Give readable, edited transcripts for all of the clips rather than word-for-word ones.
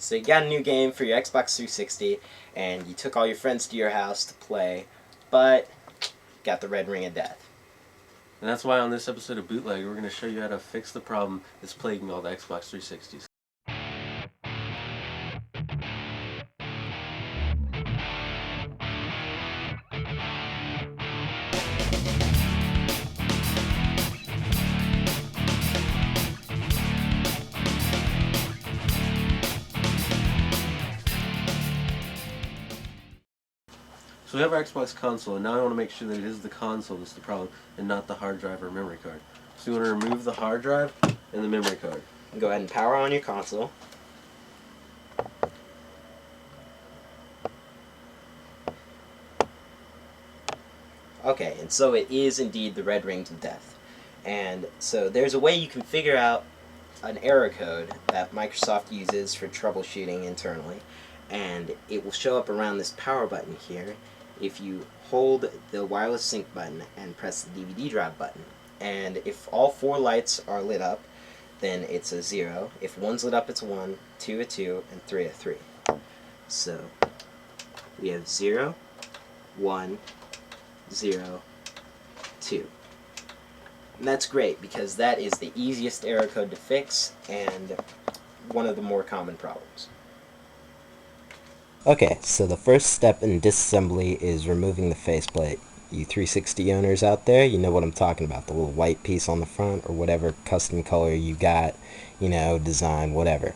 So you got a new game for your Xbox 360, and you took all your friends to your house to play, but got the red ring of death. And that's why on this episode of Bootlegged, we're going to show you how to fix the problem that's plaguing all the Xbox 360s. So we have our Xbox console, and now I want to make sure that it is the console that's the problem, and not the hard drive or memory card. So you want to remove the hard drive and the memory card. Go ahead and power on your console. Okay, and so it is indeed the red rings of death. And so there's a way you can figure out an error code that Microsoft uses for troubleshooting internally, and it will show up around this power button here if you hold the wireless sync button and press the DVD drive button. And if all 4 lights are lit up, then it's a 0. If one's lit up, it's a 1, 2 a 2, and 3 a 3. So we have 0, 1, 0, 2. And that's great because that is the easiest error code to fix and one of the more common problems. Okay, so the first step in disassembly is removing the faceplate. You 360 owners out there, you know what I'm talking about, the little white piece on the front or whatever custom color you got, design, whatever.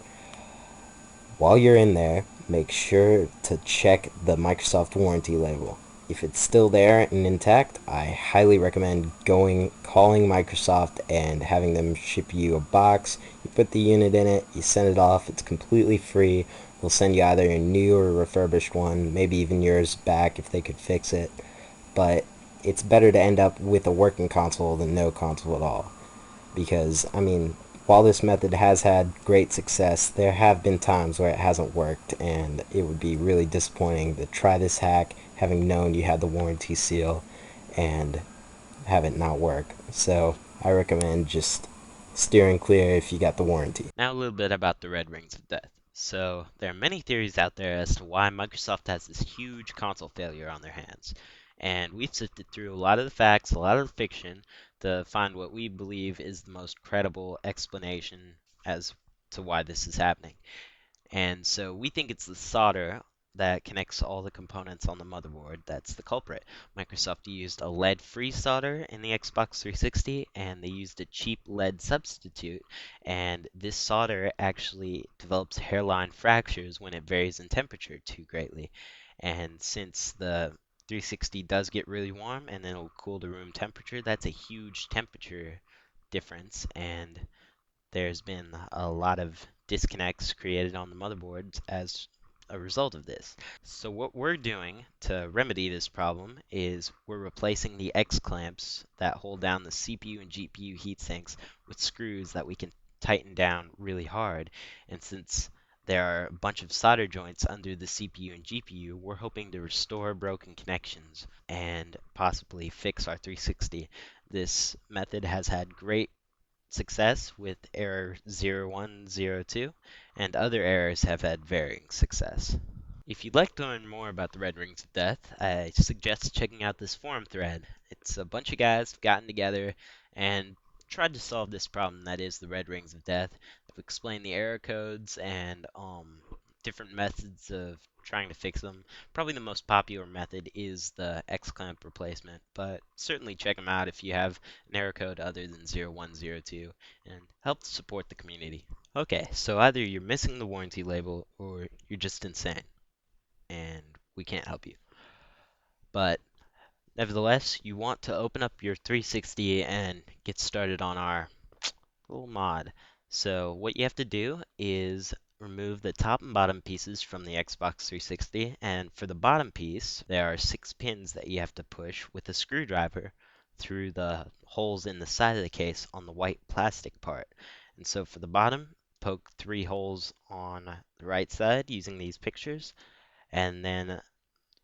While you're in there, make sure to check the Microsoft warranty label. If it's still there and intact, I highly recommend calling Microsoft and having them ship you a box. You put the unit in it, you send it off, it's completely free. They'll send you either a new or refurbished one, maybe even yours back if they could fix it. But it's better to end up with a working console than no console at all. Because, while this method has had great success, there have been times where it hasn't worked, and it would be really disappointing to try this hack having known you had the warranty seal and have it not work. So I recommend just steering clear if you got the warranty. Now a little bit about the red rings of death. So there are many theories out there as to why Microsoft has this huge console failure on their hands. And we've sifted through a lot of the facts, a lot of the fiction, to find what we believe is the most credible explanation as to why this is happening. And so we think it's the solder that connects all the components on the motherboard that's the culprit. Microsoft used a lead-free solder in the Xbox 360, and they used a cheap lead substitute, and this solder actually develops hairline fractures when it varies in temperature too greatly. And since the 360 does get really warm and then it'll cool to room temperature, that's a huge temperature difference, and there's been a lot of disconnects created on the motherboards as a result of this. So what we're doing to remedy this problem is we're replacing the X clamps that hold down the CPU and GPU heatsinks with screws that we can tighten down really hard. And since there are a bunch of solder joints under the CPU and GPU, we're hoping to restore broken connections and possibly fix our 360. This method has had great success with error 0102, and other errors have had varying success. If you'd like to learn more about the Red Rings of Death, I suggest checking out this forum thread. It's a bunch of guys gotten together and tried to solve this problem that is the Red Rings of Death. They've explained the error codes and different methods of trying to fix them. Probably the most popular method is the X-clamp replacement, but certainly check them out if you have an error code other than 0102 and help support the community. Okay, so either you're missing the warranty label or you're just insane and we can't help you. But nevertheless, you want to open up your 360 and get started on our little mod. So what you have to do is remove the top and bottom pieces from the Xbox 360, and for the bottom piece there are 6 pins that you have to push with a screwdriver through the holes in the side of the case on the white plastic part. And so for the bottom, poke 3 holes on the right side using these pictures, and then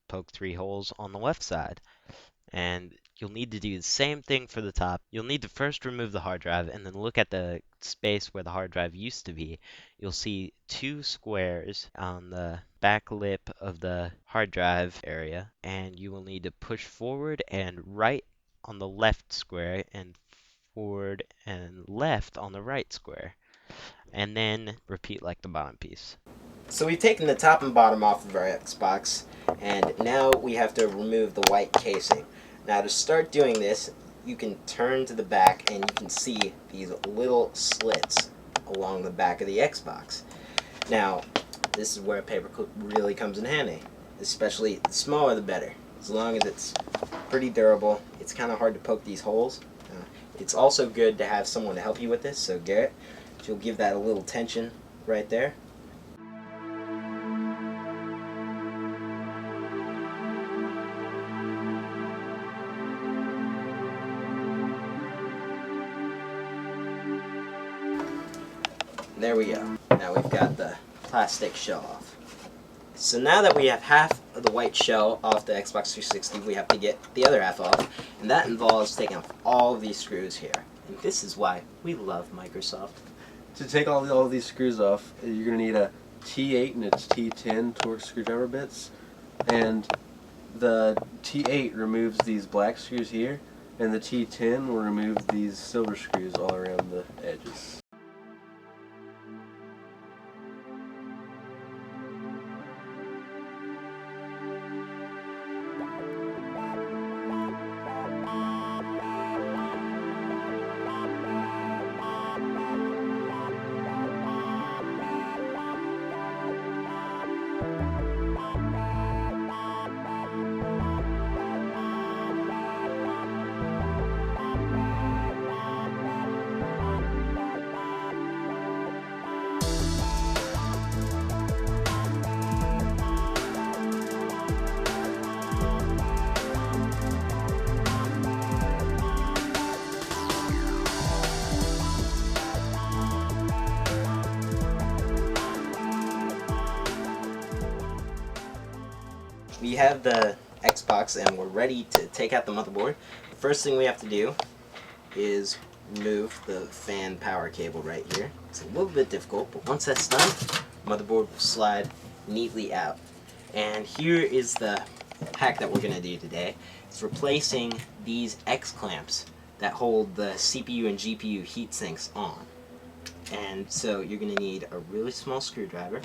poke 3 holes on the left side. And you'll need to do the same thing for the top. You'll need to first remove the hard drive and then look at the space where the hard drive used to be. You'll see two squares on the back lip of the hard drive area, and you will need to push forward and right on the left square and forward and left on the right square, and then repeat like the bottom piece. So we've taken the top and bottom off of our Xbox, and now we have to remove the white casing. Now to start doing this, you can turn to the back and you can see these little slits along the back of the Xbox. Now, this is where a paperclip really comes in handy. Especially the smaller the better. As long as it's pretty durable, it's kind of hard to poke these holes. It's also good to have someone to help you with this, so Garrett, you'll give that a little tension right there. There we go. Now we've got the plastic shell off. So now that we have half of the white shell off the Xbox 360, we have to get the other half off, and that involves taking off all of these screws here. And this is why we love Microsoft. To take all of these screws off, you're going to need a T8 and a T10 Torx screwdriver bits. And the T8 removes these black screws here, and the T10 will remove these silver screws all around the edges. We have the Xbox and we're ready to take out the motherboard. The first thing we have to do is remove the fan power cable right here. It's a little bit difficult, but once that's done, the motherboard will slide neatly out. And here is the hack that we're going to do today. It's replacing these X clamps that hold the CPU and GPU heat sinks on. And so you're going to need a really small screwdriver,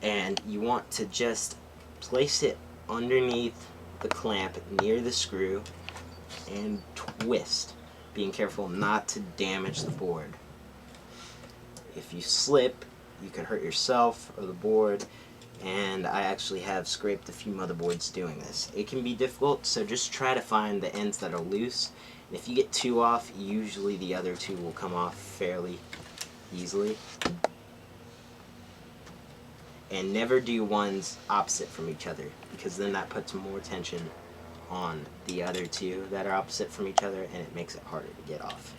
and you want to just place it underneath the clamp near the screw and twist, being careful not to damage the board. If you slip, you can hurt yourself or the board, and I actually have scraped a few motherboards doing this. It can be difficult, so just try to find the ends that are loose. And if you get two off, usually the other two will come off fairly easily. And never do ones opposite from each other, because then that puts more tension on the other two that are opposite from each other, and it makes it harder to get off.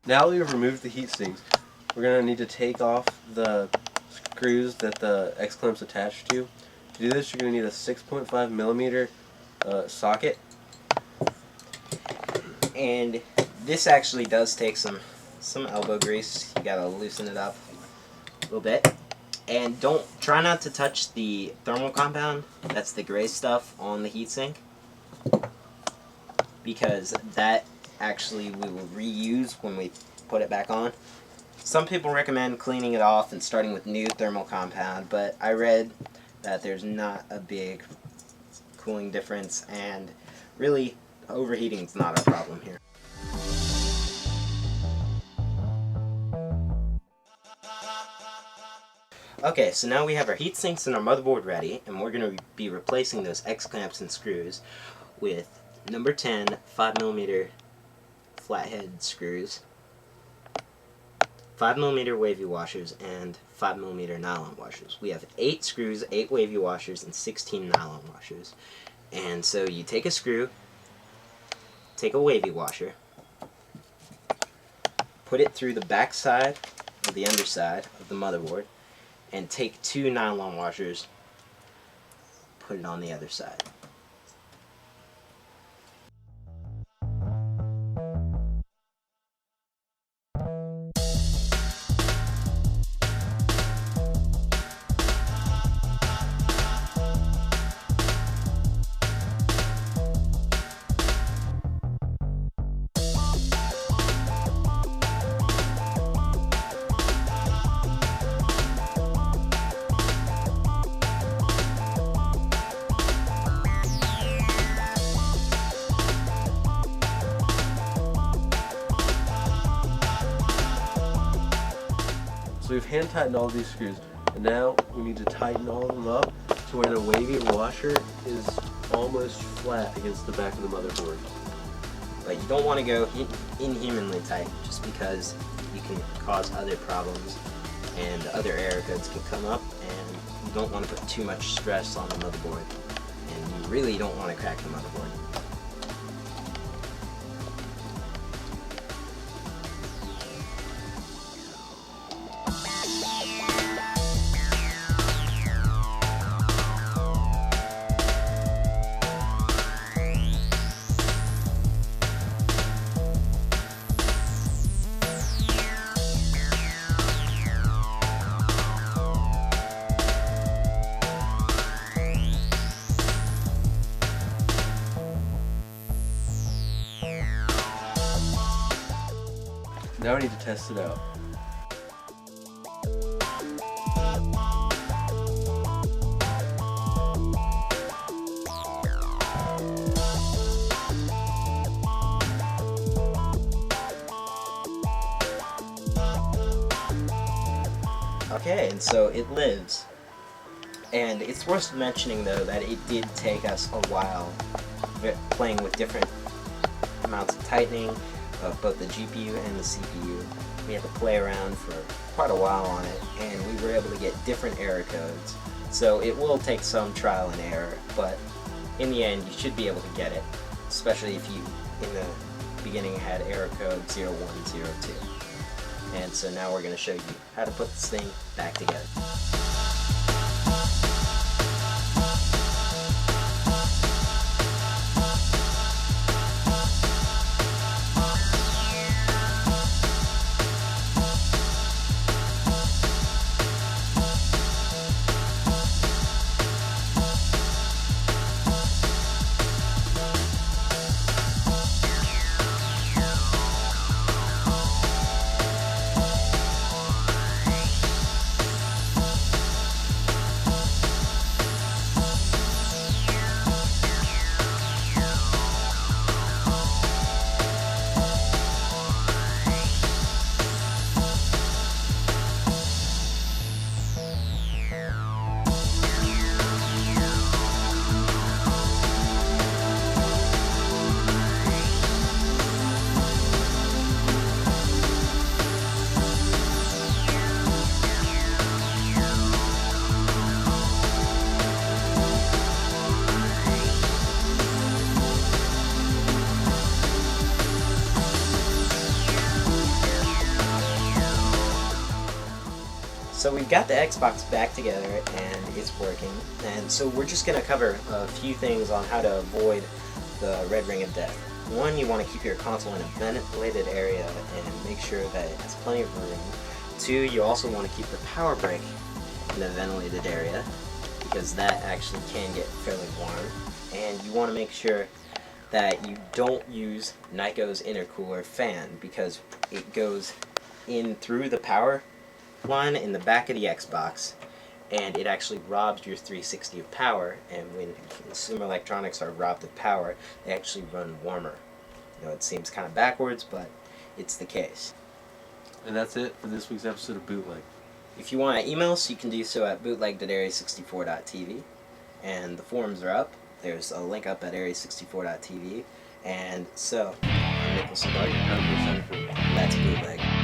Now that we've removed the heat sinks, we're going to need to take off the screws that the X-clamps attached to. To do this, you're going to need a 6.5 millimeter socket. And this actually does take some elbow grease. You gotta loosen it up a little bit. And try not to touch the thermal compound, that's the gray stuff on the heatsink, because that actually we will reuse when we put it back on. Some people recommend cleaning it off and starting with new thermal compound, but I read that there's not a big cooling difference, and really overheating is not a problem here. Okay, so now we have our heat sinks and our motherboard ready, and we're going to be replacing those X-clamps and screws with number 10 5mm flathead screws. 5mm wavy washers and 5mm nylon washers. We have 8 screws, 8 wavy washers, and 16 nylon washers. And so you take a screw, take a wavy washer, put it through the back side or the underside of the motherboard, and take 2 nylon washers, put it on the other side. So we've hand tightened all these screws, and now we need to tighten all of them up to where the wavy washer is almost flat against the back of the motherboard. But you don't want to go inhumanly tight, just because you can cause other problems and other error codes can come up, and you don't want to put too much stress on the motherboard, and you really don't want to crack the motherboard. Now we need to test it out. Okay, and so it lives. And it's worth mentioning, though, that it did take us a while playing with different amounts of tightening of both the GPU and the CPU. We had to play around for quite a while on it, and we were able to get different error codes. So it will take some trial and error, but in the end you should be able to get it, especially if you, in the beginning, had error code 0102. And so now we're going to show you how to put this thing back together. So we've got the Xbox back together and it's working, and so we're just going to cover a few things on how to avoid the red ring of death. One, you want to keep your console in a ventilated area and make sure that it has plenty of room. Two, you also want to keep the power brick in a ventilated area because that actually can get fairly warm. And you want to make sure that you don't use Nyko's intercooler fan because it goes in through the power line in the back of the Xbox, and it actually robs your 360 of power, and when consumer electronics are robbed of power, they actually run warmer. You know, it seems kind of backwards, but it's the case. And that's it for this week's episode of Bootleg. If you want to email us, you can do so at bootlegged@area64.tv, and the forums are up. There's a link up at area64.tv, and so, I'm Nicholas Barger. I'm Chris Hunter. That's Bootleg.